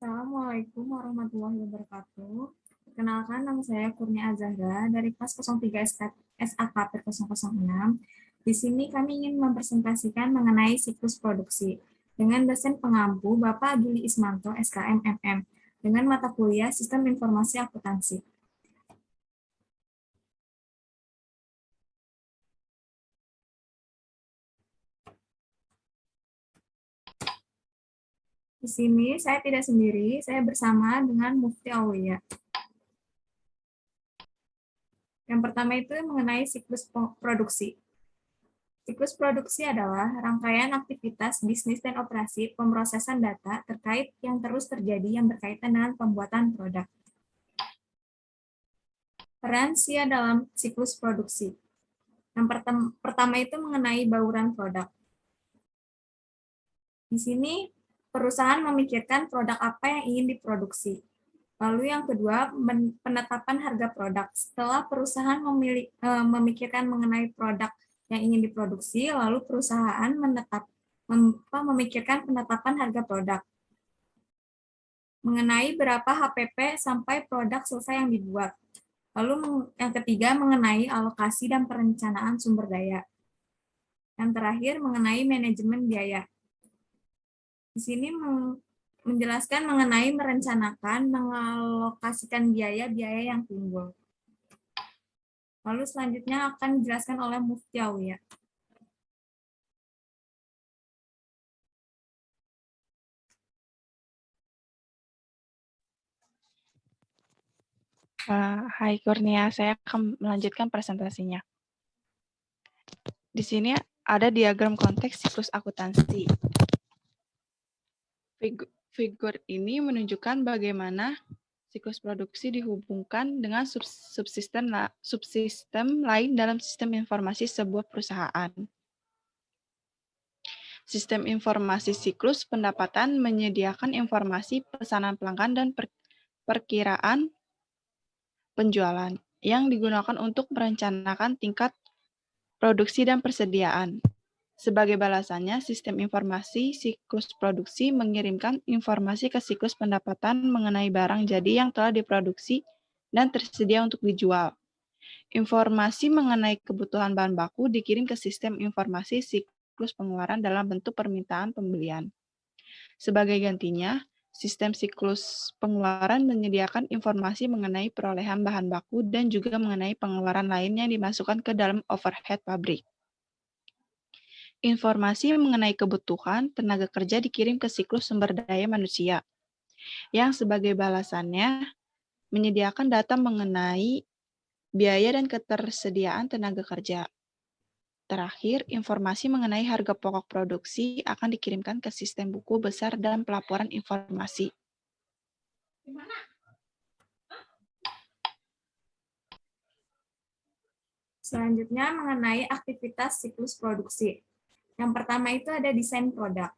Assalamualaikum warahmatullahi wabarakatuh. Perkenalkan, nama saya Kurnia Azahra dari kelas 03 SAKP 006. Di sini kami ingin mempresentasikan mengenai siklus produksi dengan dosen pengampu Bapak Gili Ismanto, SKM MM, dengan mata kuliah Sistem Informasi Akuntansi. Di sini saya tidak sendiri, saya bersama dengan Mufti Aulia. Yang pertama itu mengenai siklus produksi. Siklus produksi adalah rangkaian aktivitas bisnis dan operasi pemrosesan data terkait yang terus terjadi yang berkaitan dengan pembuatan produk. Peran SIA dalam siklus produksi. Yang pertama itu mengenai bauran produk. Di sini perusahaan memikirkan produk apa yang ingin diproduksi. Lalu yang kedua, penetapan harga produk. Setelah perusahaan memikirkan mengenai produk yang ingin diproduksi, lalu perusahaan memikirkan penetapan harga produk. Mengenai berapa HPP sampai produk selesai yang dibuat. Lalu yang ketiga, mengenai alokasi dan perencanaan sumber daya. Yang terakhir, mengenai manajemen biaya. Di sini menjelaskan mengenai merencanakan, mengalokasikan biaya-biaya yang timbul. Lalu selanjutnya akan dijelaskan oleh Mufti Aulia. Hai Kurnia, saya akan melanjutkan presentasinya. Di sini ada diagram konteks siklus akuntansi. Figur ini menunjukkan bagaimana siklus produksi dihubungkan dengan subsistem lain dalam sistem informasi sebuah perusahaan. Sistem informasi siklus pendapatan menyediakan informasi pesanan pelanggan dan perkiraan penjualan yang digunakan untuk merencanakan tingkat produksi dan persediaan. Sebagai balasannya, sistem informasi siklus produksi mengirimkan informasi ke siklus pendapatan mengenai barang jadi yang telah diproduksi dan tersedia untuk dijual. Informasi mengenai kebutuhan bahan baku dikirim ke sistem informasi siklus pengeluaran dalam bentuk permintaan pembelian. Sebagai gantinya, sistem siklus pengeluaran menyediakan informasi mengenai perolehan bahan baku dan juga mengenai pengeluaran lainnya yang dimasukkan ke dalam overhead pabrik. Informasi mengenai kebutuhan tenaga kerja dikirim ke siklus sumber daya manusia, yang sebagai balasannya menyediakan data mengenai biaya dan ketersediaan tenaga kerja. Terakhir, informasi mengenai harga pokok produksi akan dikirimkan ke sistem buku besar dan pelaporan informasi. Selanjutnya mengenai aktivitas siklus produksi. Yang pertama itu ada desain produk.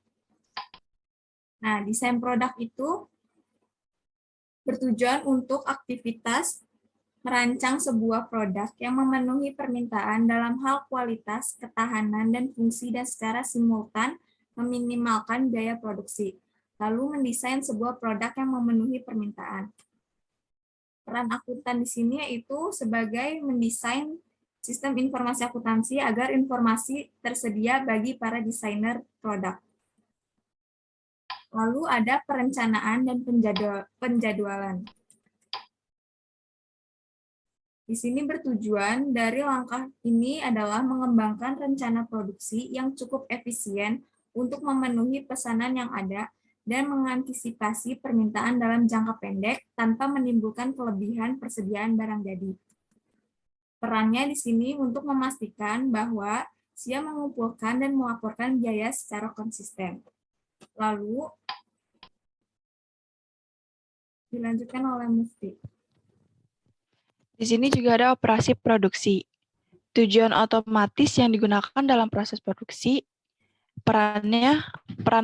Nah, desain produk itu bertujuan untuk aktivitas merancang sebuah produk yang memenuhi permintaan dalam hal kualitas, ketahanan, dan fungsi dan secara simultan meminimalkan biaya produksi. Lalu mendesain sebuah produk yang memenuhi permintaan. Peran akuntan di sini yaitu sebagai mendesain sistem informasi akuntansi agar informasi tersedia bagi para desainer produk. Lalu ada perencanaan dan penjadwalan. Di sini bertujuan dari langkah ini adalah mengembangkan rencana produksi yang cukup efisien untuk memenuhi pesanan yang ada dan mengantisipasi permintaan dalam jangka pendek tanpa menimbulkan kelebihan persediaan barang jadi. Perannya di sini untuk memastikan bahwa SIA mengumpulkan dan melaporkan biaya secara konsisten. Lalu dilanjutkan oleh Mufti. Di sini juga ada operasi produksi. Tujuan otomatis yang digunakan dalam proses produksi, peran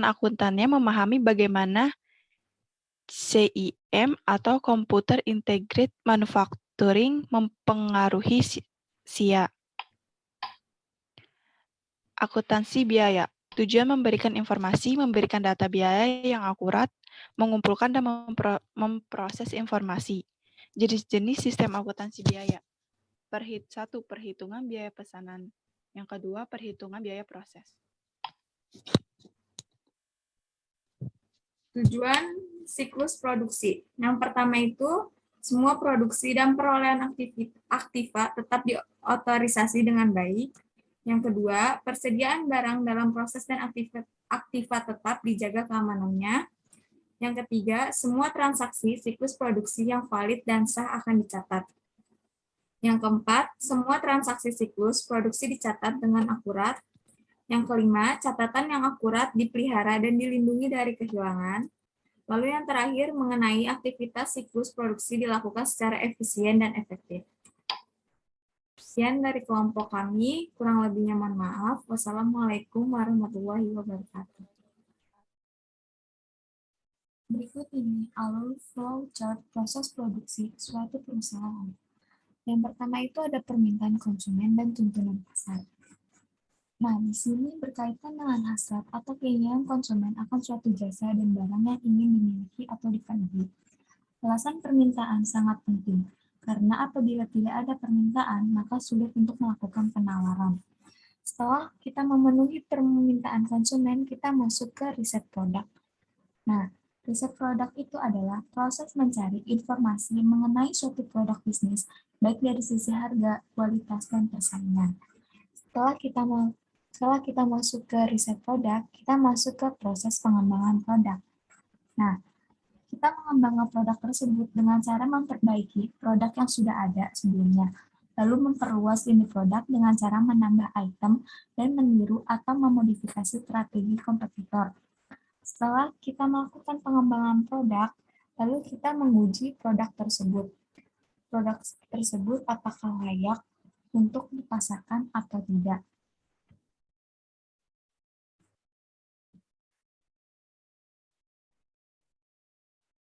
akuntannya memahami bagaimana CIM atau Computer Integrated Manufacturing mempengaruhi SIA. Akuntansi biaya. Tujuan memberikan informasi, memberikan data biaya yang akurat, mengumpulkan dan memproses informasi. Jenis-jenis sistem akuntansi biaya. Satu, perhitungan biaya pesanan. Yang kedua, perhitungan biaya proses. Tujuan siklus produksi. Yang pertama itu, semua produksi dan perolehan aktiva tetap diotorisasi dengan baik. Yang kedua, persediaan barang dalam proses dan aktiva tetap dijaga keamanannya. Yang ketiga, semua transaksi siklus produksi yang valid dan sah akan dicatat. Yang keempat, semua transaksi siklus produksi dicatat dengan akurat. Yang kelima, catatan yang akurat dipelihara dan dilindungi dari kehilangan. Lalu yang terakhir, mengenai aktivitas siklus produksi dilakukan secara efisien dan efektif. Sekian dari kelompok kami, kurang lebihnya mohon maaf. Wassalamualaikum warahmatullahi wabarakatuh. Berikut ini alur flow chart proses produksi suatu perusahaan. Yang pertama itu ada permintaan konsumen dan tuntunan pasar. Nah, di sini berkaitan dengan hasrat atau keinginan konsumen akan suatu jasa dan barang yang ingin dimiliki atau dipenuhi. Alasan permintaan sangat penting, karena apabila tidak ada permintaan, maka sulit untuk melakukan penawaran. Setelah kita memenuhi permintaan konsumen, kita masuk ke riset produk. Nah, riset produk itu adalah proses mencari informasi mengenai suatu produk bisnis, baik dari sisi harga, kualitas, dan persaingan. Setelah kita masuk ke riset produk, kita masuk ke proses pengembangan produk. Nah, kita mengembangkan produk tersebut dengan cara memperbaiki produk yang sudah ada sebelumnya, lalu memperluas lini produk dengan cara menambah item dan meniru atau memodifikasi strategi kompetitor. Setelah kita melakukan pengembangan produk, lalu kita menguji produk tersebut. Produk tersebut apakah layak untuk dipasarkan atau tidak.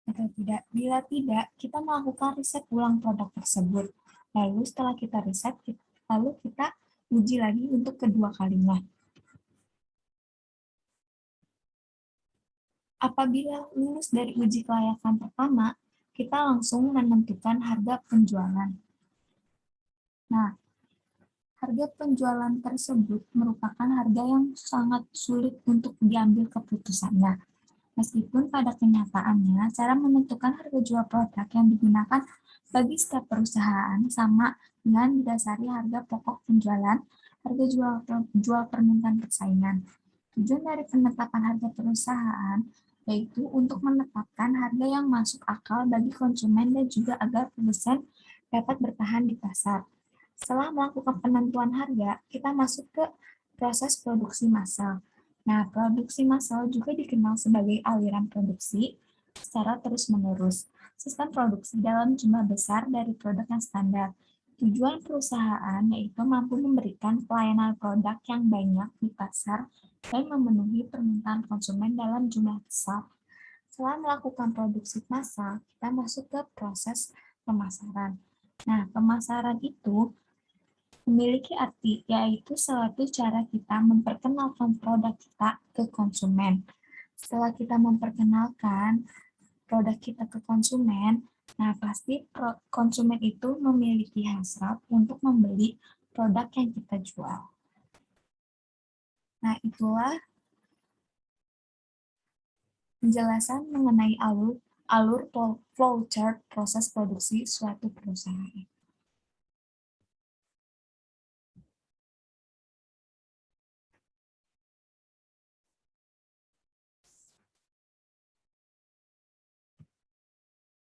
Atau tidak. Bila tidak, kita melakukan riset ulang produk tersebut. Lalu setelah kita riset, lalu kita uji lagi untuk kedua kalinya. Apabila lulus dari uji kelayakan pertama, kita langsung menentukan harga penjualan. Nah, harga penjualan tersebut merupakan harga yang sangat sulit untuk diambil keputusannya. Meskipun pada kenyataannya, cara menentukan harga jual produk yang digunakan bagi setiap perusahaan sama dengan didasari harga pokok penjualan, harga jual permintaan persaingan. Tujuan dari penetapan harga perusahaan yaitu untuk menetapkan harga yang masuk akal bagi konsumen dan juga agar produsen dapat bertahan di pasar. Setelah melakukan penentuan harga, kita masuk ke proses produksi massal. Nah, produksi massal juga dikenal sebagai aliran produksi secara terus-menerus. Sistem produksi dalam jumlah besar dari produk yang standar. Tujuan perusahaan yaitu mampu memberikan pelayanan produk yang banyak di pasar dan memenuhi permintaan konsumen dalam jumlah besar. Setelah melakukan produksi massal, kita masuk ke proses pemasaran. Nah, pemasaran itu memiliki arti, yaitu suatu cara kita memperkenalkan produk kita ke konsumen. Setelah kita memperkenalkan produk kita ke konsumen, nah pasti konsumen itu memiliki hasrat untuk membeli produk yang kita jual. Nah, itulah penjelasan mengenai alur flowchart proses produksi suatu perusahaan.